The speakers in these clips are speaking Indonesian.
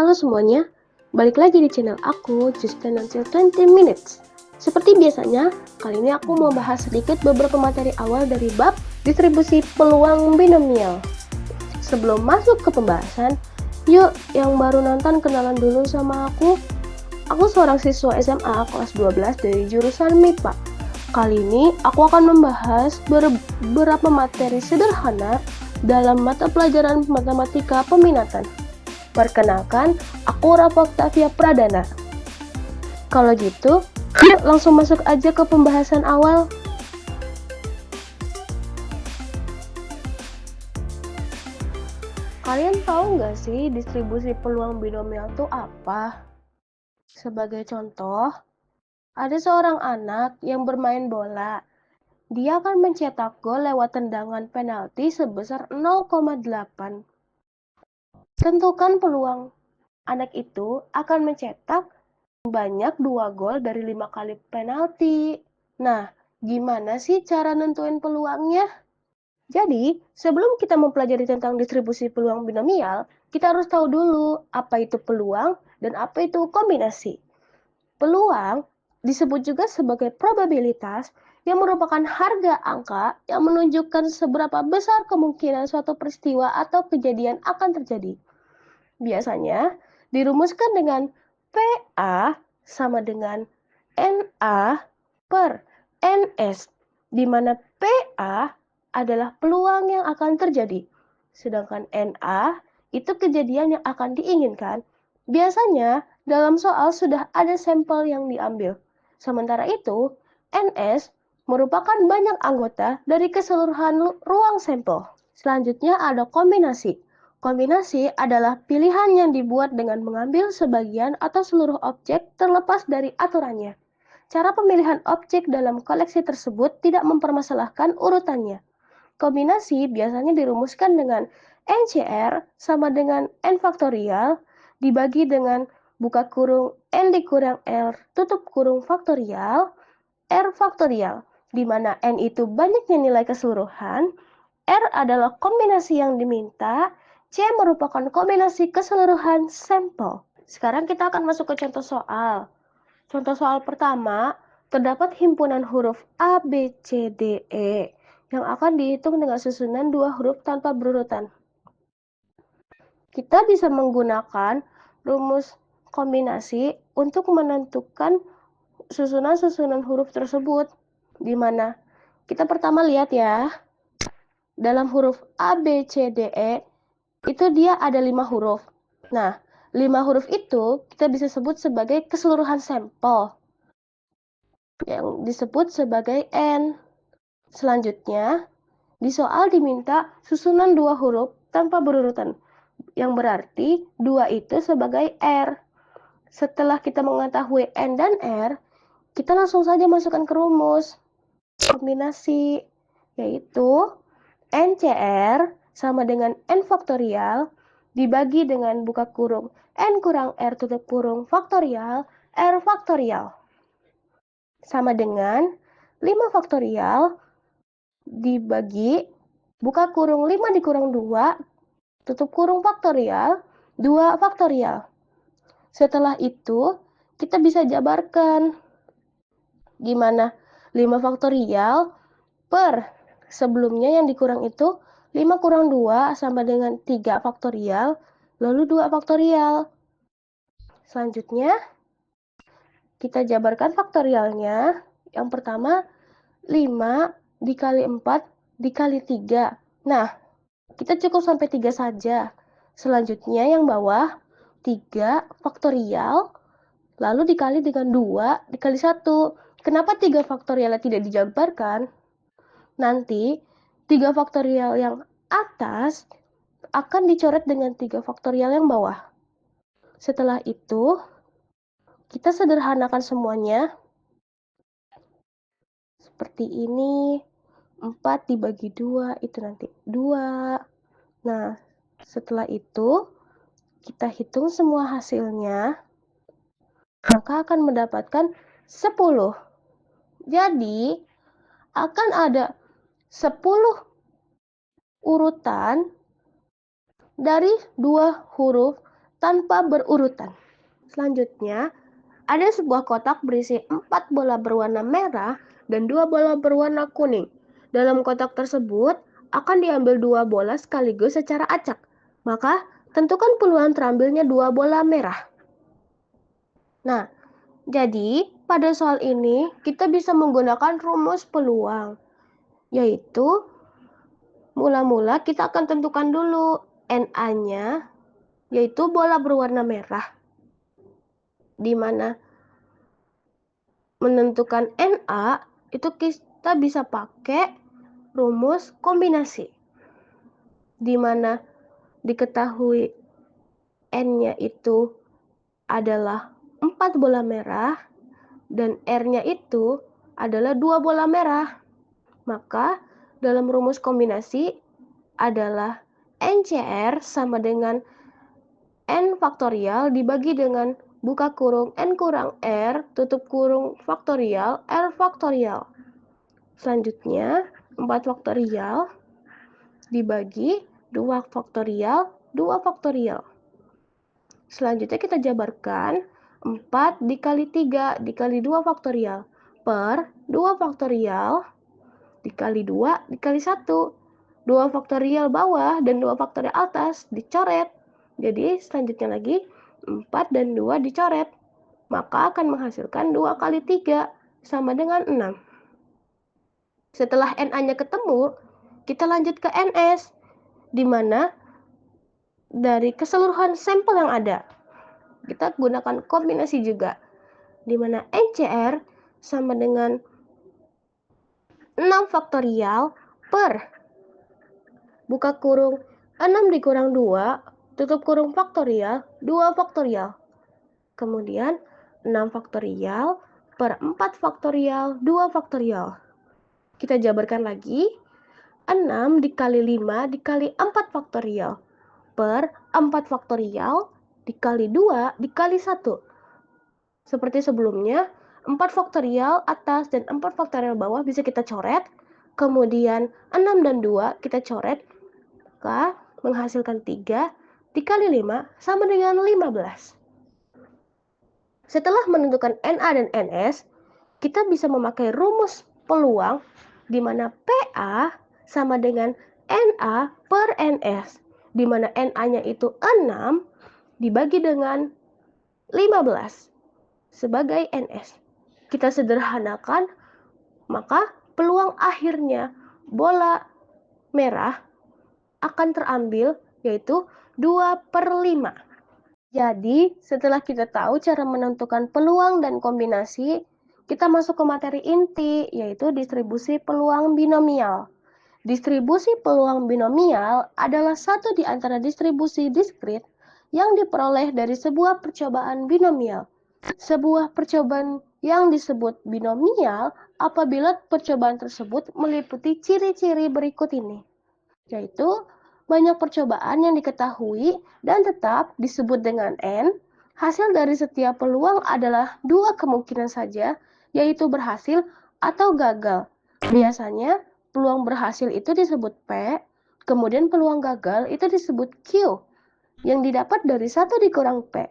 Halo semuanya, balik lagi di channel aku, Just Dance Until 20 Minutes. Seperti biasanya, kali ini aku mau bahas sedikit beberapa materi awal dari bab distribusi peluang binomial. Sebelum masuk ke pembahasan, yuk yang baru nonton kenalan dulu sama aku. Aku seorang siswa SMA kelas 12 dari jurusan MIPA. Kali ini aku akan membahas beberapa materi sederhana dalam mata pelajaran matematika peminatan. Perkenalkan, aku Rafa Octavia Pradana. Kalau gitu, yuk langsung masuk aja ke pembahasan awal. Kalian tahu nggak sih distribusi peluang binomial itu apa? Sebagai contoh, ada seorang anak yang bermain bola. Dia akan mencetak gol lewat tendangan penalti sebesar 0,8. Tentukan peluang anak itu akan mencetak banyak 2 gol dari 5 kali penalti. Nah, gimana sih cara nentuin peluangnya? Jadi, sebelum kita mempelajari tentang distribusi peluang binomial, kita harus tahu dulu apa itu peluang dan apa itu kombinasi. Peluang disebut juga sebagai probabilitas yang merupakan harga angka yang menunjukkan seberapa besar kemungkinan suatu peristiwa atau kejadian akan terjadi. Biasanya dirumuskan dengan PA sama dengan NA per NS, di mana PA adalah peluang yang akan terjadi, sedangkan NA itu kejadian yang akan diinginkan. Biasanya dalam soal sudah ada sampel yang diambil. Sementara itu, NS merupakan banyak anggota dari keseluruhan ruang sampel. Selanjutnya ada kombinasi. Kombinasi adalah pilihan yang dibuat dengan mengambil sebagian atau seluruh objek terlepas dari aturannya. Cara pemilihan objek dalam koleksi tersebut tidak mempermasalahkan urutannya. Kombinasi biasanya dirumuskan dengan NCR sama dengan N faktorial dibagi dengan buka kurung N dikurang R tutup kurung faktorial R faktorial, di mana N itu banyaknya nilai keseluruhan, R adalah kombinasi yang diminta, C merupakan kombinasi keseluruhan sampel. Sekarang kita akan masuk ke contoh soal. Contoh soal pertama, terdapat himpunan huruf A, B, C, D, E yang akan dihitung dengan susunan 2 huruf tanpa berurutan. Kita bisa menggunakan rumus kombinasi untuk menentukan susunan-susunan huruf tersebut, di mana kita pertama lihat ya, dalam huruf A, B, C, D, E, itu dia ada 5 huruf. Nah, 5 huruf itu kita bisa sebut sebagai keseluruhan sampel, yang disebut sebagai N. Selanjutnya, di soal diminta susunan 2 huruf tanpa berurutan, yang berarti 2 itu sebagai R. Setelah kita mengetahui N dan R, kita langsung saja masukkan ke rumus kombinasi, yaitu NCR sama dengan N faktorial dibagi dengan buka kurung N kurang R tutup kurung faktorial R faktorial sama dengan 5 faktorial dibagi buka kurung 5 dikurang 2 tutup kurung faktorial 2 faktorial. Setelah itu kita bisa jabarkan gimana 5 faktorial per sebelumnya yang dikurang itu 5 kurang 2 sama dengan 3 faktorial, lalu 2 faktorial. Selanjutnya, kita jabarkan faktorialnya. Yang pertama, 5 dikali 4 dikali 3. Nah, kita cukup sampai 3 saja. Selanjutnya yang bawah, 3 faktorial, lalu dikali dengan 2 dikali 1. Kenapa 3 faktorialnya tidak dijabarkan? Nanti 3 faktorial yang atas akan dicoret dengan 3 faktorial yang bawah. Setelah itu, kita sederhanakan semuanya. Seperti ini, 4 dibagi 2 itu nanti 2. Nah, setelah itu, kita hitung semua hasilnya, maka akan mendapatkan 10. Jadi, akan ada 10 urutan dari 2 huruf tanpa berurutan. Selanjutnya, ada sebuah kotak berisi 4 bola berwarna merah dan 2 bola berwarna kuning. Dalam kotak tersebut akan diambil 2 bola sekaligus secara acak. Maka, tentukan peluang terambilnya 2 bola merah. Nah, jadi pada soal ini kita bisa menggunakan rumus peluang, yaitu mula-mula kita akan tentukan dulu NA-nya, yaitu bola berwarna merah, di mana menentukan NA itu kita bisa pakai rumus kombinasi, di mana diketahui N-nya itu adalah 4 bola merah dan R-nya itu adalah 2 bola merah. Maka dalam rumus kombinasi adalah NCR sama dengan N faktorial dibagi dengan buka kurung N kurang R tutup kurung faktorial R faktorial. Selanjutnya 4 faktorial dibagi 2 faktorial 2 faktorial. Selanjutnya kita jabarkan 4 dikali 3 dikali 2 faktorial per 2 faktorial dikali 2 dikali 1. 2 faktorial bawah dan 2 faktorial atas dicoret. Jadi selanjutnya lagi 4 dan 2 dicoret. Maka akan menghasilkan 2 kali 3 sama dengan 6. Setelah NA-nya ketemu, kita lanjut ke NS, di mana dari keseluruhan sampel yang ada, kita gunakan kombinasi juga, di mana NCR sama dengan 6 faktorial per buka kurung 6 dikurang 2 tutup kurung faktorial 2 faktorial. Kemudian 6 faktorial per 4 faktorial 2 faktorial. Kita jabarkan lagi 6 dikali 5 dikali 4 faktorial per 4 faktorial dikali 2 dikali 1. Seperti sebelumnya, 4 faktorial atas dan 4 faktorial bawah bisa kita coret. Kemudian 6 dan 2 kita coret, maka menghasilkan 3 dikali 5 sama dengan 15. Setelah menentukan NA dan NS, kita bisa memakai rumus peluang di mana PA sama dengan NA per NS, di mana NA-nya itu 6 dibagi dengan 15 sebagai NS. Kita sederhanakan, maka peluang akhirnya bola merah akan terambil yaitu 2/5. Jadi, setelah kita tahu cara menentukan peluang dan kombinasi, kita masuk ke materi inti, yaitu distribusi peluang binomial. Distribusi peluang binomial adalah satu di antara distribusi diskrit yang diperoleh dari sebuah percobaan binomial. Sebuah percobaan yang disebut binomial apabila percobaan tersebut meliputi ciri-ciri berikut ini, yaitu banyak percobaan yang diketahui dan tetap disebut dengan N. Hasil dari setiap peluang adalah 2 kemungkinan saja, yaitu berhasil atau gagal. Biasanya, peluang berhasil itu disebut P, kemudian peluang gagal itu disebut Q, yang didapat dari 1 dikurang P.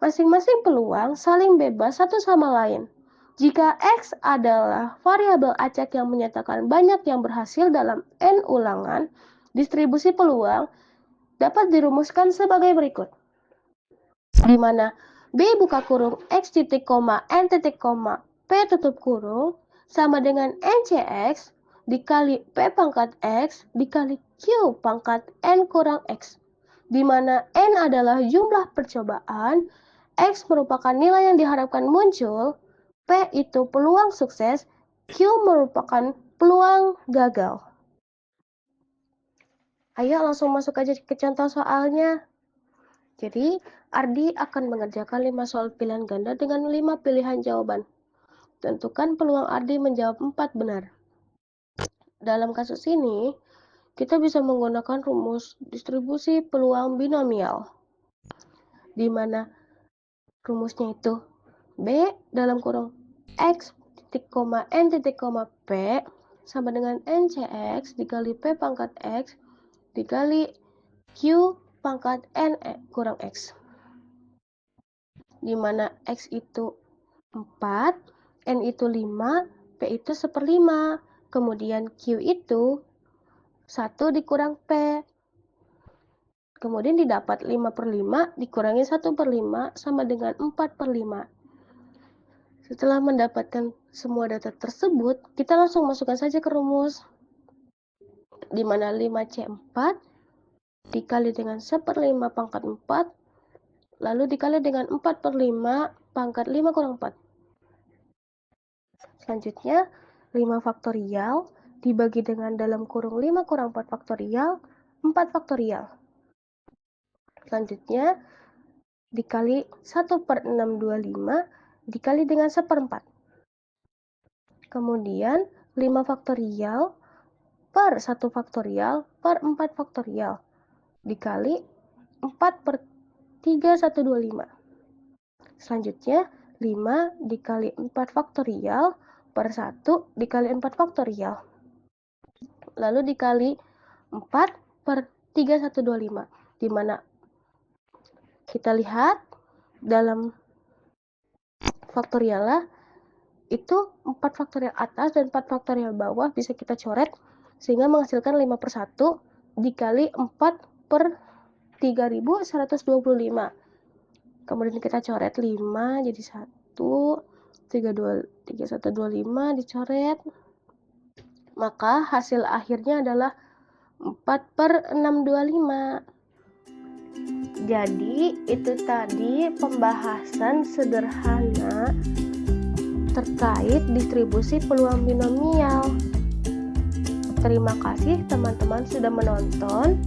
Masing-masing peluang saling bebas satu sama lain. Jika X adalah variabel acak yang menyatakan banyak yang berhasil dalam N ulangan, distribusi peluang dapat dirumuskan sebagai berikut, di mana B buka kurung X titik koma N titik koma P tutup kurung sama dengan NCX dikali P pangkat X dikali Q pangkat N kurang X, di mana N adalah jumlah percobaan, X merupakan nilai yang diharapkan muncul, P itu peluang sukses, Q merupakan peluang gagal. Ayo langsung masuk aja ke contoh soalnya. Jadi, Ardi akan mengerjakan 5 soal pilihan ganda dengan 5 pilihan jawaban. Tentukan peluang Ardi menjawab 4 benar. Dalam kasus ini, kita bisa menggunakan rumus distribusi peluang binomial, di mana rumusnya itu B dalam kurung X titik koma N titik koma P sama dengan NCX dikali P pangkat X dikali Q pangkat N kurang X. di mana X itu 4, N itu 5, P itu 1/5. Kemudian Q itu 1 dikurang P. Kemudian didapat 5/5 dikurangi 1/5 sama dengan 4/5. Setelah mendapatkan semua data tersebut, kita langsung masukkan saja ke rumus. Di mana 5C4 dikali dengan 1/5 pangkat 4, lalu dikali dengan 4/5 pangkat 5 kurang 4. Selanjutnya, 5 faktorial dibagi dengan dalam kurung 5 kurang 4 faktorial, 4 faktorial. Selanjutnya, dikali 1/625 dikali dengan 1/4. Kemudian 5 faktorial per 1 faktorial per 4 faktorial dikali 4/3125. Selanjutnya 5 dikali 4 faktorial per 1 dikali 4 faktorial. Lalu dikali 4/3125. Di mana kita lihat dalam faktorialnya itu 4 faktorial atas dan 4 faktorial bawah bisa kita coret sehingga menghasilkan 5/1 dikali 4/3125. Kemudian kita coret 5 jadi 1, 3125 dicoret. Maka hasil akhirnya adalah 4/625. Jadi itu tadi pembahasan sederhana terkait distribusi peluang binomial. Terima kasih teman-teman sudah menonton.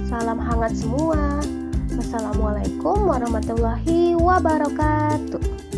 Salam hangat semua. Wassalamualaikum warahmatullahi wabarakatuh.